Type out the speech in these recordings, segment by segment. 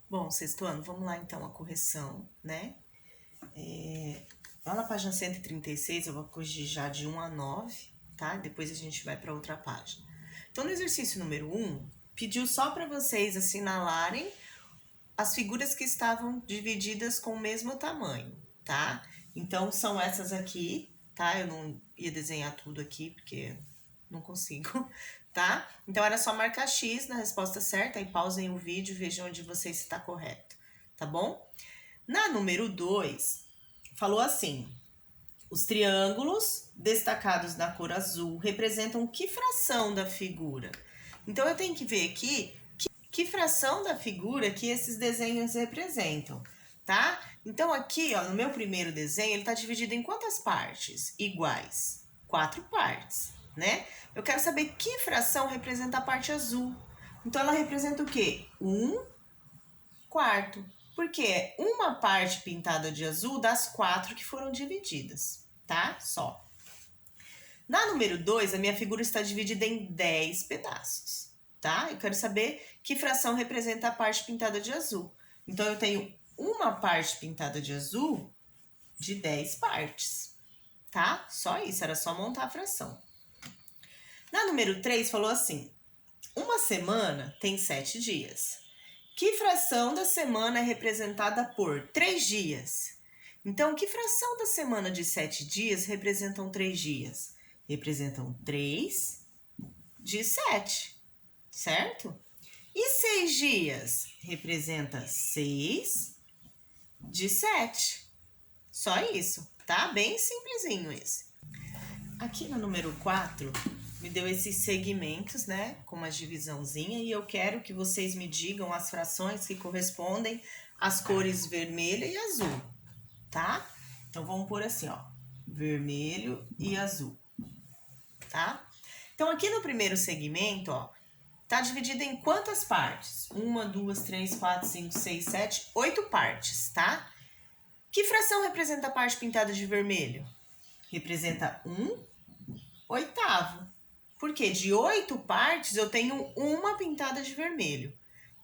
Bom, sexto ano, vamos lá então a correção, né? Lá na página 136 eu vou corrigir já de 1 a 9, tá? Depois a gente vai para outra página. Então, no exercício número 1, pediu só para vocês assinalarem as figuras que estavam divididas com o mesmo tamanho, tá? Então, são essas aqui, tá? Eu não ia desenhar tudo aqui, porque não consigo, tá? Então, era só marcar X na resposta certa, e pausem o vídeo e vejam onde você está correto, tá bom? Na número 2, falou assim: os triângulos destacados na cor azul representam que fração da figura? Então, eu tenho que ver aqui que fração da figura que esses desenhos representam, tá? Então, aqui, ó, no meu primeiro desenho, ele está dividido em quantas partes? Iguais. 4 partes, né? Eu quero saber que fração representa a parte azul. Então, ela representa o quê? 1/4. Porque é uma parte pintada de azul das 4 que foram divididas, tá? Só. Na número 2, a minha figura está dividida em 10 pedaços, tá? Eu quero saber que fração representa a parte pintada de azul. Então, eu tenho uma parte pintada de azul de 10 partes, tá? Só isso, era só montar a fração. Na número 3, falou assim: uma semana tem 7 dias. Que fração da semana é representada por 3 dias? Então, que fração da semana de 7 dias representam 3 dias? Representam 3 de 7, certo? E 6 dias? Representa 6 de 7. Só isso, tá? Bem simplesinho esse. Aqui no número 4, me deu esses segmentos, né? Com uma divisãozinha. E eu quero que vocês me digam as frações que correspondem às cores vermelha e azul, tá? Então, vamos pôr assim, ó. Vermelho e azul, tá? Então, aqui no primeiro segmento, ó, tá dividido em quantas partes? 1, 2, 3, 4, 5, 6, 7, 8 partes, tá? Que fração representa a parte pintada de vermelho? Representa 1/8. Porque de 8 partes eu tenho uma pintada de vermelho,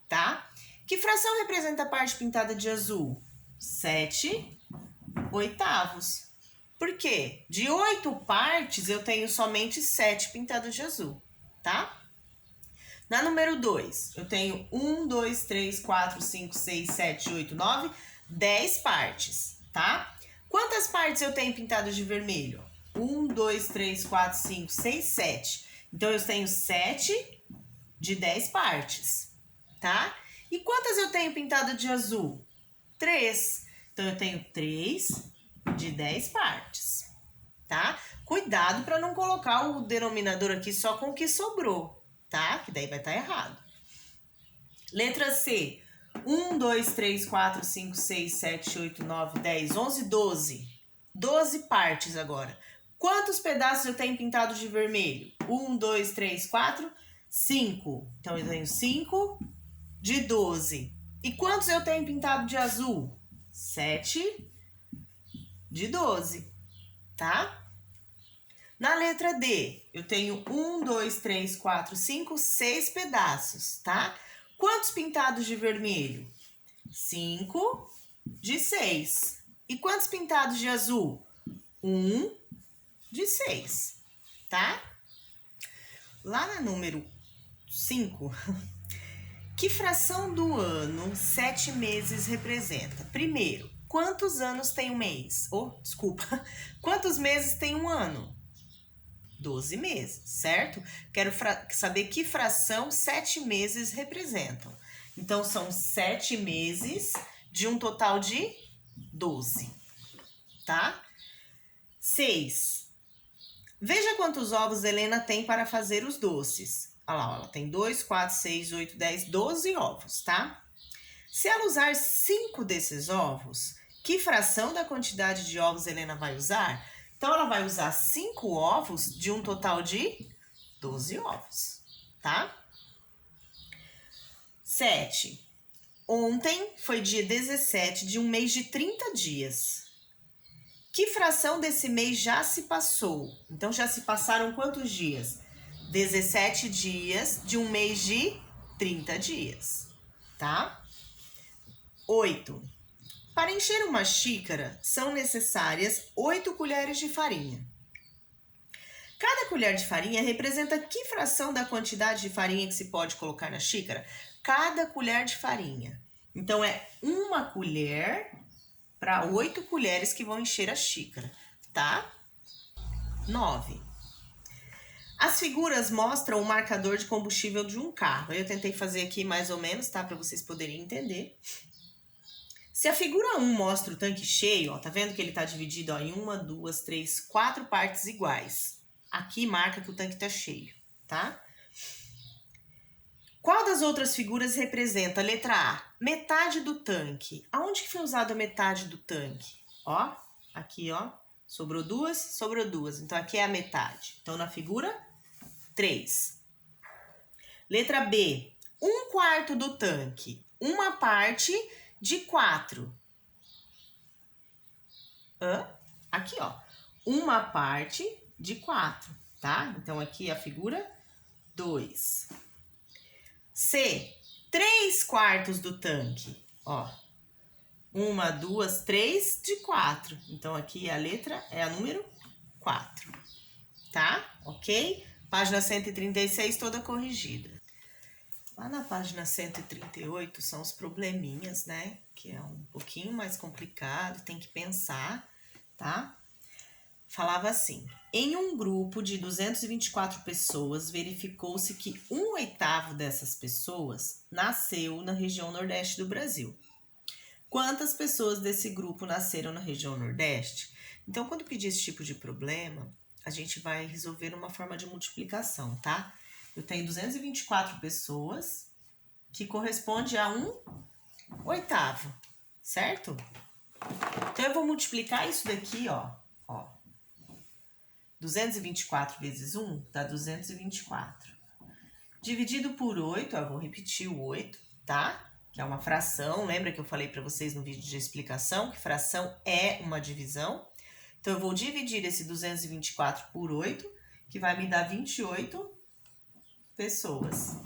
tá? Que fração representa a parte pintada de azul? 7/8. Por quê? De 8 partes eu tenho somente 7 pintadas de azul, tá? Na número 2, eu tenho 1, 2, 3, 4, 5, 6, 7, 8, 9, 10 partes, tá? Quantas partes eu tenho pintadas de vermelho? 1, 2, 3, 4, 5, 6, 7. Então, eu tenho 7 de 10 partes, tá? E quantas eu tenho pintada de azul? 3. Então, eu tenho 3 de 10 partes, tá? Cuidado para não colocar o denominador aqui só com o que sobrou, tá? Que daí vai estar errado. Letra C. 1, 2, 3, 4, 5, 6, 7, 8, 9, 10, 11, 12. 12 partes agora. Quantos pedaços eu tenho pintado de vermelho? 1, 2, 3, 4, 5. Então, eu tenho 5 de 12. E quantos eu tenho pintado de azul? 7 de 12, tá? Na letra D, eu tenho 1, 2, 3, 4, 5, 6 pedaços, tá? Quantos pintados de vermelho? 5 de 6. E quantos pintados de azul? 1 de 6, tá? Lá na número 5, que fração do ano 7 meses representa? Primeiro, quantos anos tem um mês? Quantos meses tem um ano? 12 meses, certo? Quero saber que fração 7 meses representam. Então, são 7 meses de um total de 12, tá? 6. Veja quantos ovos Helena tem para fazer os doces. Olha lá, ela tem 2, 4, 6, 8, 10, 12 ovos, tá? Se ela usar 5 desses ovos, que fração da quantidade de ovos Helena vai usar? Então, ela vai usar 5 ovos de um total de 12 ovos, tá? 7. Ontem foi dia 17 de um mês de 30 dias. Que fração desse mês já se passou? Então, já se passaram quantos dias? 17 dias de um mês de 30 dias, tá? 8. Para encher uma xícara, são necessárias 8 colheres de farinha. Cada colher de farinha representa que fração da quantidade de farinha que se pode colocar na xícara? Cada colher de farinha. Então, é uma colher para 8 colheres que vão encher a xícara, tá? 9. As figuras mostram o marcador de combustível de um carro. Eu tentei fazer aqui mais ou menos, tá? Para vocês poderem entender. Se a figura 1 mostra o tanque cheio, ó, tá vendo que ele tá dividido ó, em 1, 2, 3, 4 partes iguais. Aqui marca que o tanque tá cheio, tá? Qual das outras figuras representa? Letra A, metade do tanque. Aonde que foi usado a metade do tanque? Ó, aqui, ó. Sobrou duas. Então, aqui é a metade. Então, na figura 3. Letra B, 1/4 do tanque. Uma parte de 4. Aqui, ó. Uma parte de 4, tá? Então, aqui é a figura 2. C, 3/4 do tanque. Ó. 1, 2, 3 de 4. Então, aqui a letra é a número 4. Tá? Ok? Página 136 toda corrigida. Lá na página 138 são os probleminhas, né? Que é um pouquinho mais complicado, tem que pensar, tá? Falava assim, em um grupo de 224 pessoas, verificou-se que 1/8 dessas pessoas nasceu na região nordeste do Brasil. Quantas pessoas desse grupo nasceram na região nordeste? Então, quando pedir esse tipo de problema, a gente vai resolver numa forma de multiplicação, tá? Eu tenho 224 pessoas, que corresponde a 1/8, certo? Então, eu vou multiplicar isso daqui, ó. 224 vezes 1 dá 224. Dividido por 8, eu vou repetir o 8, tá? Que é uma fração. Lembra que eu falei para vocês no vídeo de explicação que fração é uma divisão? Então, eu vou dividir esse 224 por 8, que vai me dar 28 pessoas,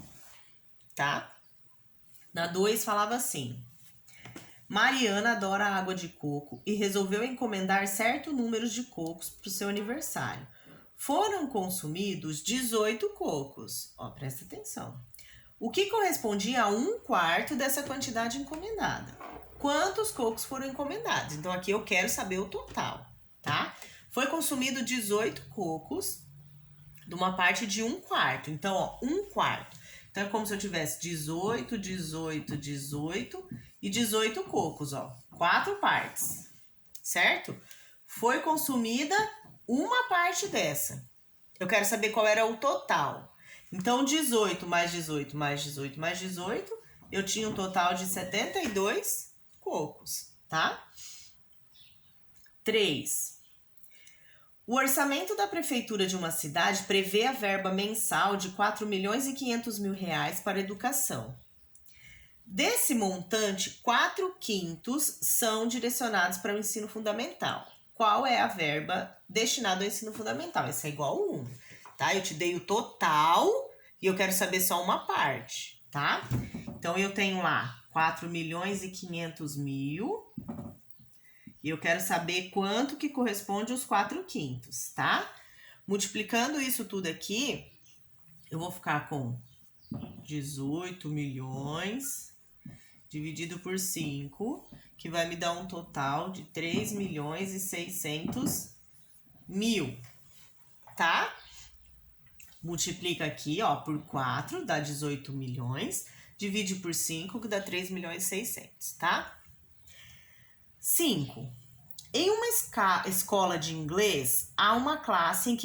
tá? Na 2 falava assim, Mariana adora água de coco e resolveu encomendar certo número de cocos para o seu aniversário. Foram consumidos 18 cocos. Ó, presta atenção. O que correspondia a 1/4 dessa quantidade encomendada. Quantos cocos foram encomendados? Então, aqui eu quero saber o total, tá? Foi consumido 18 cocos de uma parte de 1/4. Então, ó, 1/4. Então, é como se eu tivesse 18, 18, 18 e 18 cocos, ó. 4 partes, certo? Foi consumida uma parte dessa. Eu quero saber qual era o total. Então, 18 mais 18 mais 18 mais 18, eu tinha um total de 72 cocos, tá? 3. O orçamento da prefeitura de uma cidade prevê a verba mensal de 4.500.000 reais para a educação. Desse montante, 4/5 são direcionados para o ensino fundamental. Qual é a verba destinada ao ensino fundamental? Esse é igual a 1, tá? Eu te dei o total e eu quero saber só uma parte, tá? Então, eu tenho lá 4.500.000 e eu quero saber quanto que corresponde aos 4/5, tá? Multiplicando isso tudo aqui, eu vou ficar com 18 milhões dividido por 5, que vai me dar um total de 3.600.000, tá? Multiplica aqui, ó, por 4, dá 18 milhões, divide por 5, que dá 3.600.000, tá? 5. Em uma escola de inglês, há uma classe em que